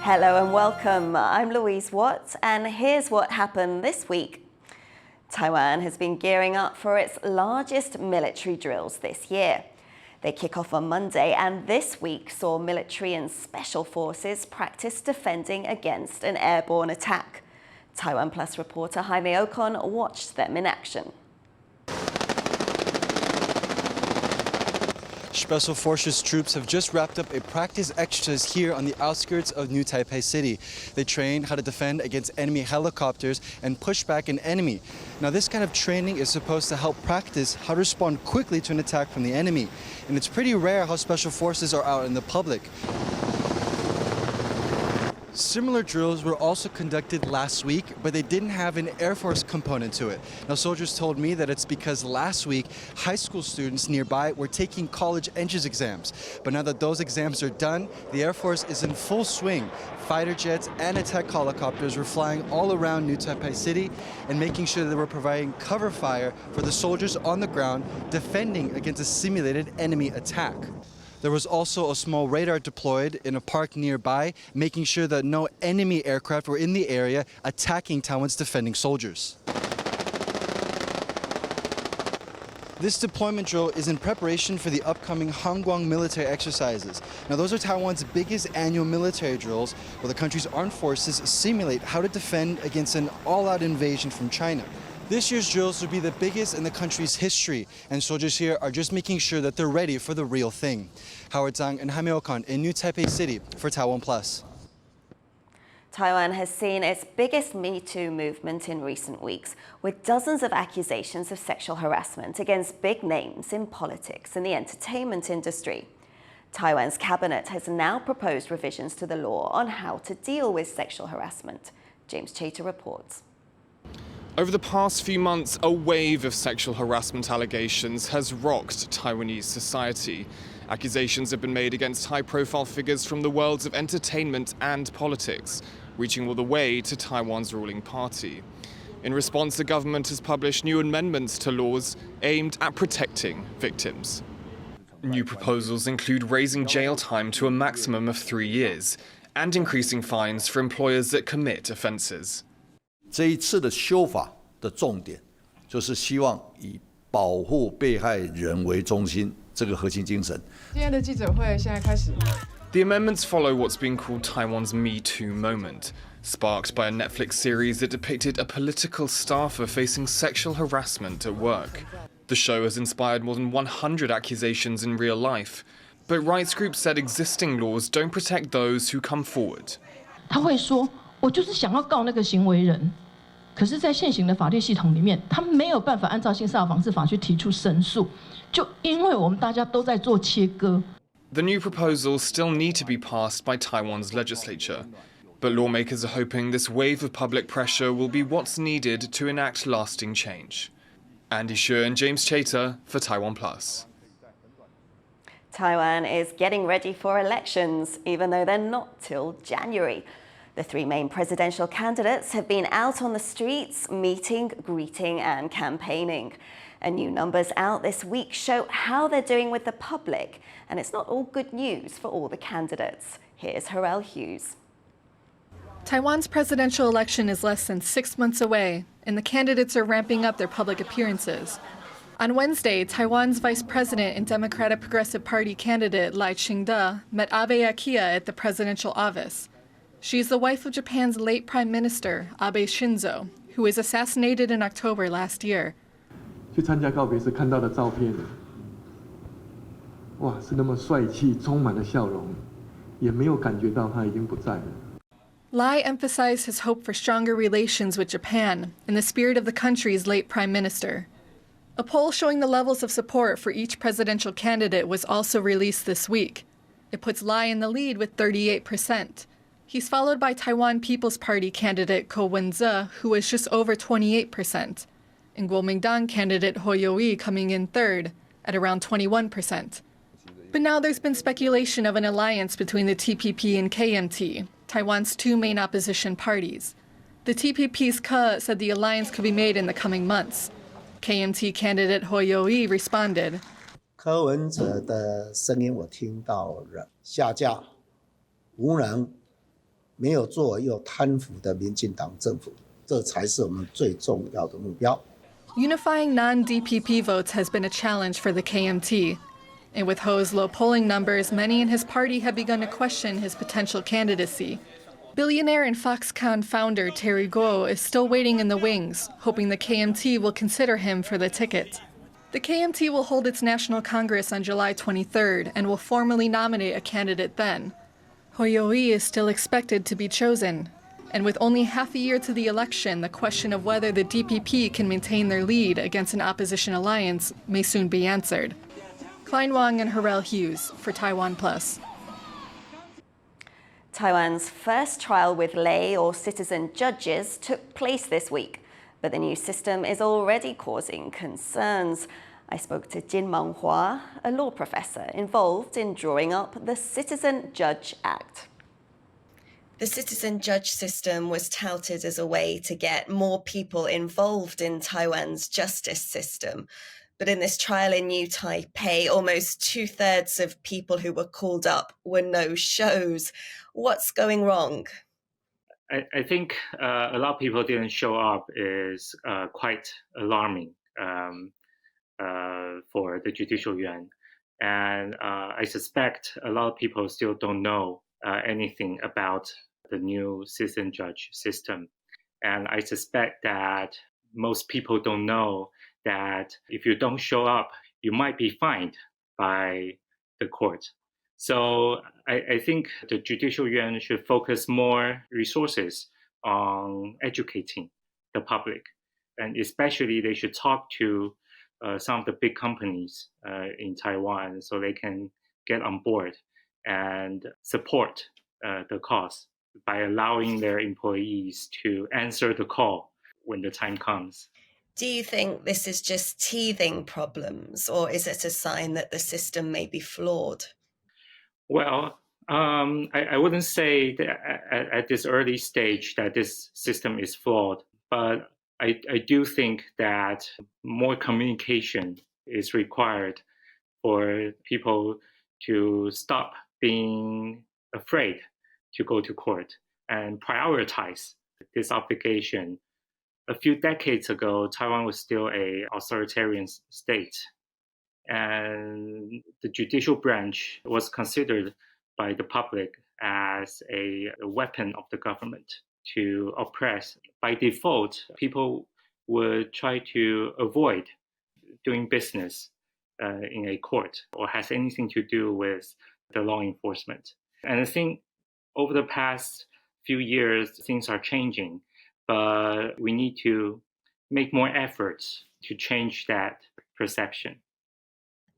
Hello and welcome. I'm Louise and here's what happened this week. Taiwan has been gearing up for its largest military drills this year. They kick off on Monday, and this week saw military and special forces practice defending against an airborne attack. TaiwanPlus reporter Jaime Ocon watched them in action. Special Forces troops have just wrapped up a practice exercise here on the outskirts of New Taipei City. They trained how to defend against enemy helicopters and push back an enemy. Now, this kind of training is supposed to help practice how to respond quickly to an attack from the enemy. And it's pretty rare how Special Forces are out in the public. Similar drills were also conducted last week, but they didn't have an Air Force component to it. Now, soldiers told me that it's because last week, high school students nearby were taking college entrance exams. But now that those exams are done, the Air Force is in full swing. Fighter jets and attack helicopters were flying all around New Taipei City and making sure that they were providing cover fire for the soldiers on the ground, defending against a simulated enemy attack. There was also a small radar deployed in a park nearby, making sure that no enemy aircraft were in the area attacking Taiwan's defending soldiers. This deployment drill is in preparation for the upcoming Kuang military exercises. Now, those are Taiwan's biggest annual military drills, where the country's armed forces simulate how to defend against an all-out invasion from China. This year's drills will be the biggest in the country's history, and soldiers here are just making sure that they're ready for the real thing. Howard Zhang and Jaime Ocon in New Taipei City for TaiwanPlus. Taiwan has seen its biggest Me Too movement in recent weeks, with dozens of accusations of sexual harassment against big names in politics and the entertainment industry. Taiwan's cabinet has now proposed revisions to the law on how to deal with sexual harassment. James Chater reports. Over the past few months, a wave of sexual harassment allegations has rocked Taiwanese society. Accusations have been made against high-profile figures from the worlds of entertainment and politics, reaching all the way to Taiwan's ruling party. In response, the government has published new amendments to laws aimed at protecting victims. New proposals include raising jail time to a maximum of 3 years and increasing fines for employers that commit offences. 这一次的修法的重点，就是希望以保护被害人为中心这个核心精神。今天的记者会现在开始。The amendments follow what's being called Taiwan's Me Too moment, sparked by a Netflix series that depicted a political staffer facing sexual harassment at work. The show has inspired more than 100 accusations in real life, but rights groups said existing laws don't protect those who come forward. 他会说。我就是想要告那个行为人，可是，在现行的法律系统里面，他没有办法按照性骚扰防治法去提出申诉，就因为我们大家都在做切割。The new proposals still need to be passed by Taiwan's legislature, but lawmakers are hoping this wave of public pressure will be what's needed to enact lasting change. Andy Xue and James Chater for TaiwanPlus. Taiwan is getting ready for elections, even though they're not till January. The three main presidential candidates have been out on the streets, meeting, greeting, and campaigning. And new numbers out this week show how they're doing with the public, and it's not all good news for all the candidates. Here's Harel Hughes. Taiwan's presidential election is less than 6 months away, and the candidates are ramping up their public appearances. On Wednesday, Taiwan's Vice President and Democratic Progressive Party candidate Lai Ching-te met Abe Akiyama at the presidential office. She's the wife of Japan's late Prime Minister, Abe Shinzo, who was assassinated in October last year. 去参加告别式看到的照片，哇，是那么帅气，充满了笑容，也没有感觉到他已经不在了。 Lai emphasized his hope for stronger relations with Japan in the spirit of the country's late Prime Minister. A poll showing the levels of support for each presidential candidate was also released this week. It puts Lai in the lead with 38%. He's followed by Taiwan People's Party candidate Ko Wen-je, who is just over 28%, and Kuomintang candidate Ho Yo-i coming in third at around 21%. But now there's been speculation of an alliance between the TPP and KMT, Taiwan's two main opposition parties. The TPP's Ke said the alliance could be made in the coming months. KMT candidate Ho Yo-i responded, 柯文哲的声音我听到了下架，无能没有作为又贪腐的民进党政府，这才是我们最重要的目标。 Unifying non-DPP votes has been a challenge for the KMT. And with Ho's low polling numbers, many in his party have begun to question his potential candidacy. Billionaire and Foxconn founder Terry Guo is still waiting in the wings, hoping the KMT will consider him for the ticket. The KMT will hold its National Congress on July 23rd and will formally nominate a candidate then. Ho Yo-ii is still expected to be chosen. And with only half a year to the election, the question of whether the DPP can maintain their lead against an opposition alliance may soon be answered. Klein Wang and Harrell Hughes for TaiwanPlus. Taiwan's first trial with lay or citizen judges took place this week, but the new system is already causing concerns. I spoke to Jin Menghua, a law professor involved in drawing up the Citizen Judge Act. The citizen judge system was touted as a way to get more people involved in Taiwan's justice system. But in this trial in New Taipei, almost 2/3 of people who were called up were no-shows. What's going wrong? I think a lot of people didn't show up is quite alarming for the Judicial Yuan. And I suspect a lot of people still don't know anything about the new citizen judge system. And I suspect that most people don't know that if you don't show up, you might be fined by the court. So I think the Judicial Yuan should focus more resources on educating the public. And especially they should talk to some of the big companies in Taiwan so they can get on board and support the cause by allowing their employees to answer the call when the time comes. Do you think this is just teething problems, or is it a sign that the system may be flawed? Well, I wouldn't say that at this early stage that this system is flawed, but I do think that more communication is required for people to stop being afraid to go to court and prioritize this obligation. A few decades ago, Taiwan was still an authoritarian state, and the judicial branch was considered by the public as a weapon of the government to oppress. By default, people would try to avoid doing business in a court or has anything to do with the law enforcement. And I think over the past few years, things are changing, but we need to make more efforts to change that perception.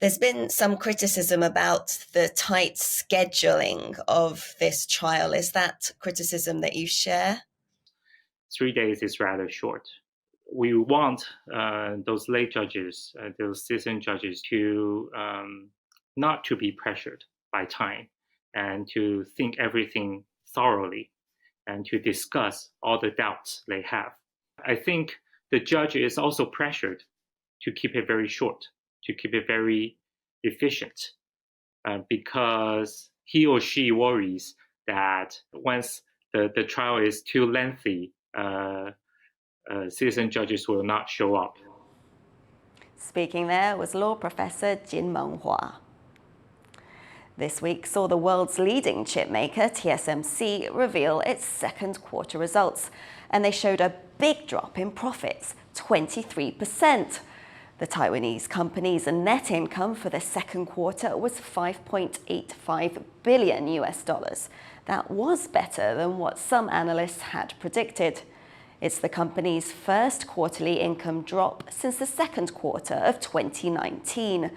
There's been some criticism about the tight scheduling of this trial. Is that criticism that you share? 3 days is rather short. We want those lay judges, those citizen judges, to not to be pressured by time and to think everything thoroughly and to discuss all the doubts they have. I think the judge is also pressured to keep it very short, to keep it very efficient, because he or she worries that once the trial is too lengthy, citizen judges will not show up. Speaking there was law professor Jin Menghua. This week saw the world's leading chip maker, TSMC, reveal its second quarter results, and they showed a big drop in profits, 23%. The Taiwanese company's net income for the second quarter was $5.85 billion US. That was better than what some analysts had predicted. It's the company's first quarterly income drop since the second quarter of 2019.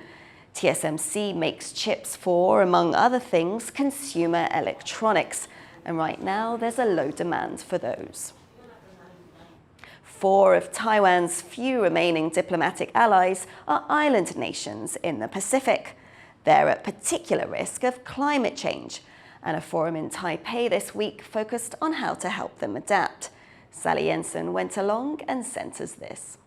TSMC makes chips for, among other things, consumer electronics, and right now there's a low demand for those. 4 of Taiwan's few remaining diplomatic allies are island nations in the Pacific. They're at particular risk of climate change, and a forum in Taipei this week focused on how to help them adapt. Sally Jensen went along and sent us this.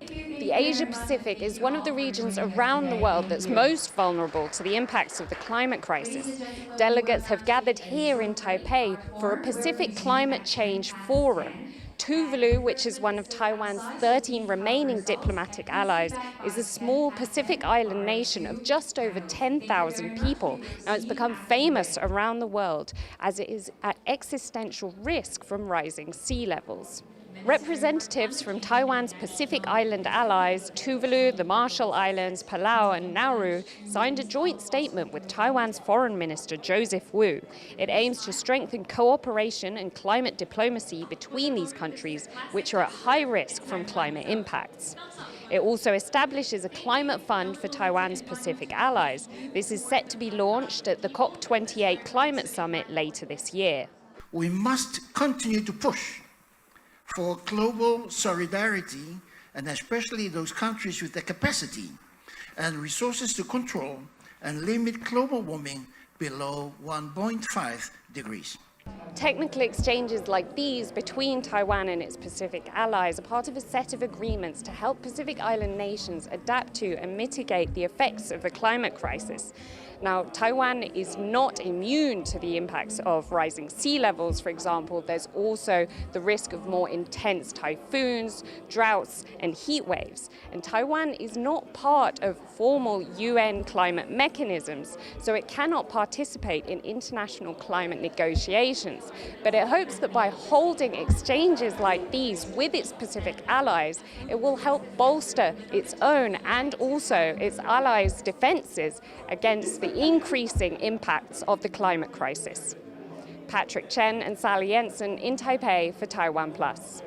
The the Asia-Pacific is one of the regions around the world that's most vulnerable to the impacts of the climate crisis. Delegates have gathered here in Taipei for a Pacific Climate Change Forum. Tuvalu, which is one of Taiwan's 13 remaining diplomatic allies, is a small Pacific island nation of just over 10,000 people. Now, it's become famous around the world as it is at existential risk from rising sea levels. Representatives from Taiwan's Pacific Island allies, Tuvalu, the Marshall Islands, Palau and Nauru, signed a joint statement with Taiwan's Foreign Minister Joseph Wu. It aims to strengthen cooperation and climate diplomacy between these countries, which are at high risk from climate impacts. It also establishes a climate fund for Taiwan's Pacific allies. This is set to be launched at the COP28 Climate Summit later this year. We must continue to push for global solidarity, and especially those countries with the capacity and resources to control and limit global warming below 1.5 degrees. Technical exchanges like these between Taiwan and its Pacific allies are part of a set of agreements to help Pacific Island nations adapt to and mitigate the effects of the climate crisis. Now, Taiwan is not immune to the impacts of rising sea levels, for example. There's also the risk of more intense typhoons, droughts, and heat waves. And Taiwan is not part of formal UN climate mechanisms, so it cannot participate in international climate negotiations. But it hopes that by holding exchanges like these with its Pacific allies, it will help bolster its own and also its allies' defenses against the increasing impacts of the climate crisis. Patrick Chen and Sally Jensen in Taipei for TaiwanPlus.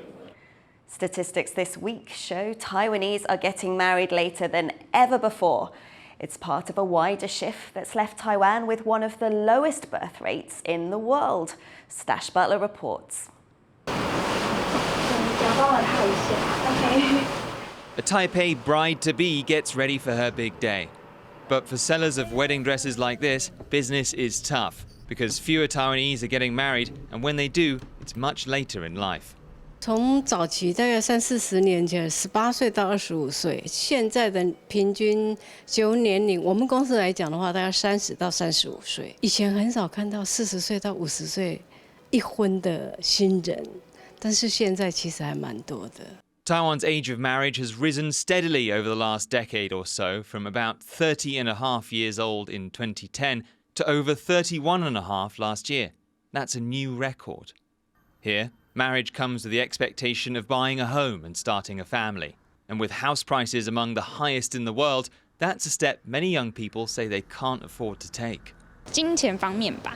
Statistics this week show Taiwanese are getting married later than ever before. It's part of a wider shift that's left Taiwan with one of the lowest birth rates in the world. Stash Butler reports. A Taipei bride-to-be gets ready for her big day. But for sellers of wedding dresses like this, business is tough because fewer Taiwanese are getting married, and when they do, it's much later in life. 从早期大概30-40年前，18岁到25岁，现在的平均结婚年龄，我们公司来讲的话，大概30到35岁。以前很少看到40岁到50岁一婚的新人，但是现在其实还蛮多的。 Taiwan's age of marriage has risen steadily over the last decade or so, from about 30.5 years old in 2010 to over 31.5 last year. That's a new record. Here, marriage comes with the expectation of buying a home and starting a family. And with house prices among the highest in the world, that's a step many young people say they can't afford to take. 金钱方面吧，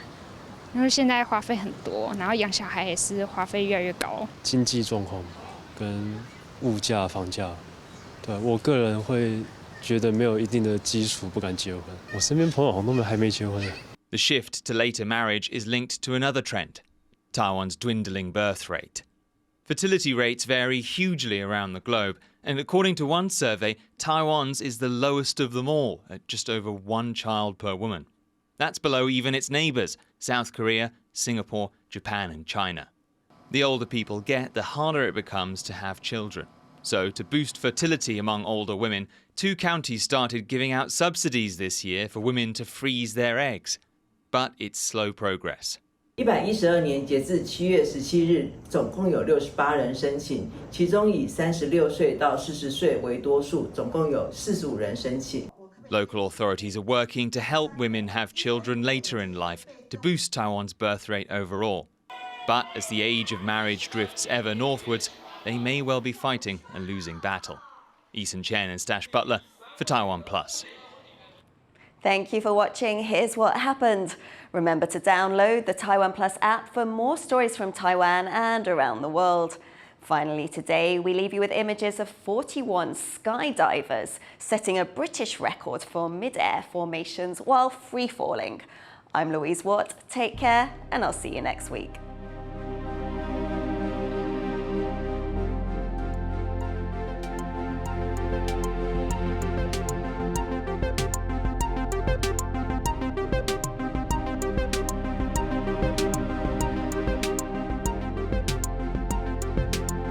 因为现在花费很多，然后养小孩也是花费越来越高。经济状况跟 物价、房价，对我个人会觉得没有一定的基础，不敢结婚。我身边朋友好像都还没结婚。The shift to later marriage is linked to another trend: Taiwan's dwindling birth rate. Fertility rates vary hugely around the globe, and according to one survey, Taiwan's is the lowest of them all, at just over 1 child per woman. That's below even its neighbours: South Korea, Singapore, Japan, and China. The older people get, the harder it becomes to have children. So, to boost fertility among older women, 2 counties started giving out subsidies this year for women to freeze their eggs. But it's slow progress. 112年截至7月17日，总共有68人申请，其中以36岁到40岁为多数，总共有45人申请。 Local authorities are working to help women have children later in life to boost Taiwan's birth rate overall. But as the age of marriage drifts ever northwards, they may well be fighting a losing battle. Eason Chen and Stash Butler for TaiwanPlus. Thank you for watching. Here's what happened. Remember to download the TaiwanPlus app for more stories from Taiwan and around the world. Finally today, we leave you with images of 41 skydivers setting a British record for mid-air formations while free-falling. I'm Louise Watt. Take care, and I'll see you next week.